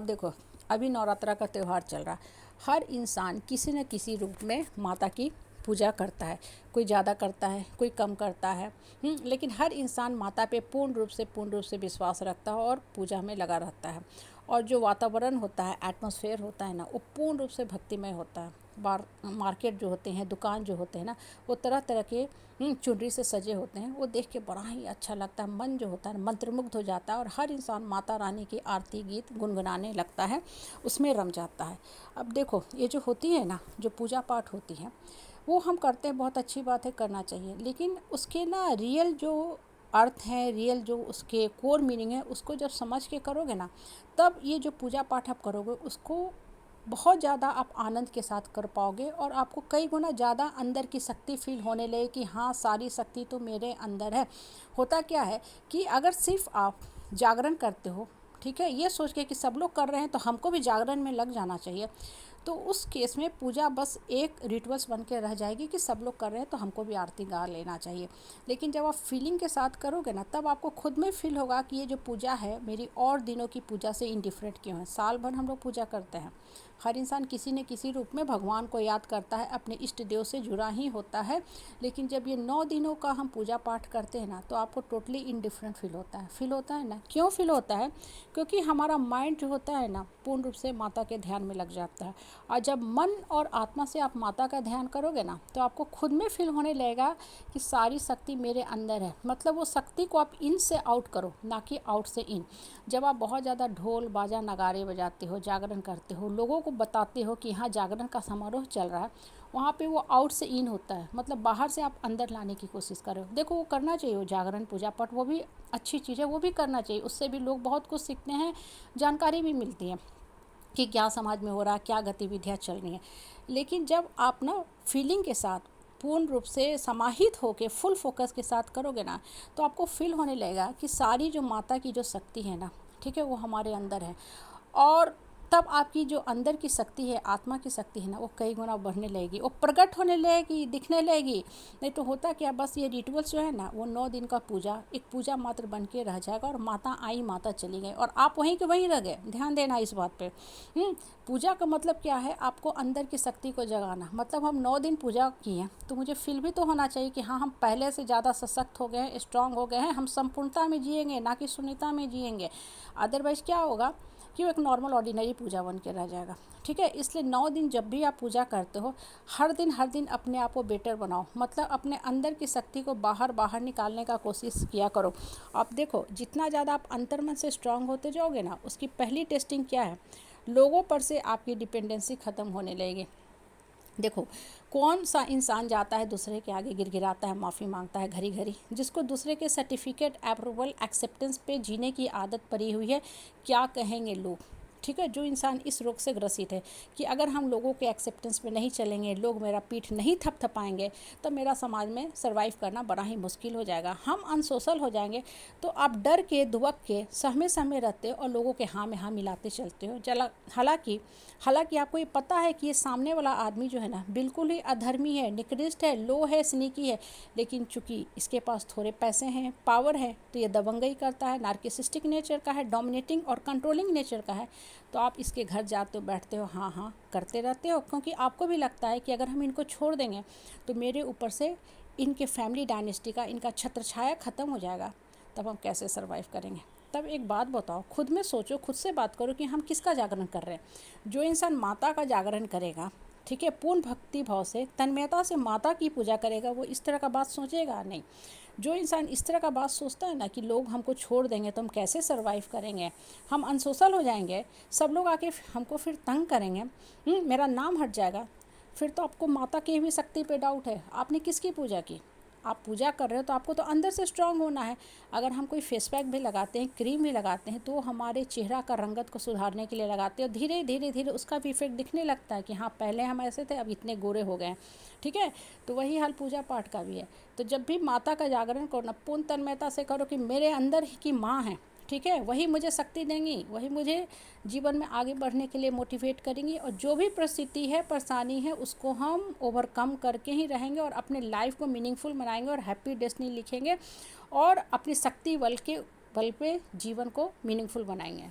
आप देखो, अभी नवरात्रा का त्यौहार चल रहा है। हर इंसान किसी न किसी रूप में माता की पूजा करता है। कोई ज़्यादा करता है, कोई कम करता है, लेकिन हर इंसान माता पे पूर्ण रूप से विश्वास रखता है और पूजा में लगा रहता है। और जो वातावरण होता है, एटमॉस्फेयर होता है ना, वो पूर्ण रूप से भक्तिमय होता है। मार्केट जो होते हैं, दुकान जो होते हैं ना, वो तरह तरह के चुनरी से सजे होते हैं। वो देख के बड़ा ही अच्छा लगता है। मन जो होता है मंत्रमुग्ध हो जाता है और हर इंसान माता रानी की आरती गीत गुनगुनाने लगता है, उसमें रम जाता है। अब देखो, ये जो होती है ना, जो पूजा पाठ होती है, वो हम करते हैं, बहुत अच्छी बात है, करना चाहिए। लेकिन उसके ना रियल जो अर्थ है, रियल जो उसके कोर मीनिंग है, उसको जब समझ के करोगे ना, तब ये जो पूजा पाठ आप करोगे उसको बहुत ज़्यादा आप आनंद के साथ कर पाओगे और आपको कई गुना ज़्यादा अंदर की शक्ति फील होने लगे कि हाँ, सारी शक्ति तो मेरे अंदर है। होता क्या है कि अगर सिर्फ आप जागरण करते हो, ठीक है, ये सोच के कि सब लोग कर रहे हैं तो हमको भी जागरण में लग जाना चाहिए, तो उस केस में पूजा बस एक रिचुअल्स बन के रह जाएगी कि सब लोग कर रहे हैं तो हमको भी आरती गा लेना चाहिए। लेकिन जब आप फीलिंग के साथ करोगे ना, तब आपको खुद में फील होगा कि ये जो पूजा है मेरी और दिनों की पूजा से इंडिफरेंट क्यों है। साल भर हम लोग पूजा करते हैं, हर इंसान किसी न किसी रूप में भगवान को याद करता है, अपने इष्ट देव से जुड़ा ही होता है। लेकिन जब ये 9 दिनों का हम पूजा पाठ करते हैं ना, तो आपको टोटली इंडिफरेंट फील होता है ना। क्यों फील होता है? क्योंकि हमारा माइंड जो होता है ना, पूर्ण रूप से माता के ध्यान में लग जाता है। और जब मन और आत्मा से आप माता का ध्यान करोगे ना, तो आपको खुद में फील होने लगेगा कि सारी शक्ति मेरे अंदर है। मतलब वो शक्ति को आप इन से आउट करो, ना कि आउट से इन। जब आप बहुत ज़्यादा ढोल बाजा नगाड़े बजाते हो, जागरण करते हो, लोगों को बताते हो कि यहाँ जागरण का समारोह चल रहा है, वहाँ पे वो आउट से इन होता है। मतलब बाहर से आप अंदर लाने की कोशिश करो। देखो, वो करना चाहिए, वो जागरण पूजा पाठ वो भी अच्छी चीज़ है, वो भी करना चाहिए। उससे भी लोग बहुत कुछ सीखते हैं, जानकारी भी मिलती है कि क्या समाज में हो रहा है, क्या गतिविधियाँ चल रही हैं। लेकिन जब आप ना फीलिंग के साथ पूर्ण रूप से समाहित होकर फुल फोकस के साथ करोगे ना, तो आपको फील होने लगेगा कि सारी जो माता की जो शक्ति है ना, ठीक है, वो हमारे अंदर है। और तब आपकी जो अंदर की शक्ति है, आत्मा की शक्ति है ना, वो कई गुना बढ़ने लगेगी, वो प्रकट होने लगेगी, दिखने लगेगी। नहीं तो होता क्या, बस ये रिचुअल्स जो है ना, वो 9 दिन का पूजा एक पूजा मात्र बन के रह जाएगा और माता आई माता चली गई और आप वहीं के वहीं रह गए। ध्यान देना इस बात पे। पूजा का मतलब क्या है? आपको अंदर की शक्ति को जगाना। मतलब हम 9 दिन पूजा किए, तो मुझे फील भी तो होना चाहिए कि हाँ, हम पहले से ज़्यादा सशक्त हो गए हैं, स्ट्रांग हो गए हैं, हम संपूर्णता में जिएंगे, ना कि शून्यता में जिएंगे। अदरवाइज़ क्या होगा कि वो एक नॉर्मल ऑर्डिनरी पूजा बन के रह जाएगा। ठीक है, इसलिए 9 दिन जब भी आप पूजा करते हो, हर दिन अपने आप को बेटर बनाओ। मतलब अपने अंदर की शक्ति को बाहर निकालने का कोशिश किया करो। आप देखो, जितना ज़्यादा आप अंतर्मन से स्ट्रांग होते जाओगे ना, उसकी पहली टेस्टिंग क्या है? लोगों पर से आपकी डिपेंडेंसी ख़त्म होने लगेगी। देखो, कौन सा इंसान जाता है दूसरे के आगे गिड़गिड़ाता है, माफ़ी मांगता है घड़ी घड़ी? जिसको दूसरे के सर्टिफिकेट, अप्रूवल, एक्सेप्टेंस पे जीने की आदत पड़ी हुई है, क्या कहेंगे लोग? ठीक है, जो इंसान इस रोग से ग्रसित है कि अगर हम लोगों के एक्सेप्टेंस पे नहीं चलेंगे, लोग मेरा पीठ नहीं थपथपाएंगे, तो मेरा समाज में सर्वाइव करना बड़ा ही मुश्किल हो जाएगा, हम अनसोशल हो जाएंगे। तो आप डर के, दुबक के, सहमे रहते हो और लोगों के हाँ में हाँ मिलाते चलते हो। हालांकि आपको ये पता है कि ये सामने वाला आदमी जो है ना, बिल्कुल ही अधर्मी है, निकृष्ट है, लो है, स्नीकी है। लेकिन चूंकि इसके पास थोड़े पैसे हैं, पावर है, तो ये दबंगई करता है, नार्किसिस्टिक नेचर का है, डोमिनेटिंग और कंट्रोलिंग नेचर का है। तो आप इसके घर जाते हो, बैठते हो, हाँ हाँ करते रहते हो, क्योंकि आपको भी लगता है कि अगर हम इनको छोड़ देंगे तो मेरे ऊपर से इनके फैमिली डायनेस्टी का, इनका छत्रछाया ख़त्म हो जाएगा। तब हम कैसे सर्वाइव करेंगे? तब एक बात बताओ, खुद में सोचो, खुद से बात करो कि हम किसका जागरण कर रहे हैं। जो इंसान माता का जागरण करेगा, ठीक है, पूर्ण भक्ति भाव से, तन्मयता से माता की पूजा करेगा, वो इस तरह का बात सोचेगा नहीं। जो इंसान इस तरह का बात सोचता है ना कि लोग हमको छोड़ देंगे तो हम कैसे सर्वाइव करेंगे, हम अनसोशल हो जाएंगे, सब लोग आके हमको फिर तंग करेंगे, मेरा नाम हट जाएगा, फिर तो आपको माता की भी शक्ति पे डाउट है। आपने किसकी पूजा की? आप पूजा कर रहे हो तो आपको तो अंदर से स्ट्रांग होना है। अगर हम कोई फेस पैक भी लगाते हैं, क्रीम भी लगाते हैं, तो हमारे चेहरा का रंगत को सुधारने के लिए लगाते हैं और धीरे धीरे उसका भी इफेक्ट दिखने लगता है कि हाँ, पहले हम ऐसे थे, अब इतने गोरे हो गए हैं। ठीक है, तो वही हाल पूजा पाठ का भी है। तो जब भी माता का जागरण करो ना, पूर्ण तन्मयता से करो कि मेरे अंदर की माँ है, ठीक है, वही मुझे शक्ति देंगी, वही मुझे जीवन में आगे बढ़ने के लिए मोटिवेट करेंगी। और जो भी परिस्थिति है, परेशानी है, उसको हम ओवरकम करके ही रहेंगे और अपने लाइफ को मीनिंगफुल बनाएंगे और हैप्पी डेस्टिनी लिखेंगे और अपनी शक्ति बल पे जीवन को मीनिंगफुल बनाएंगे।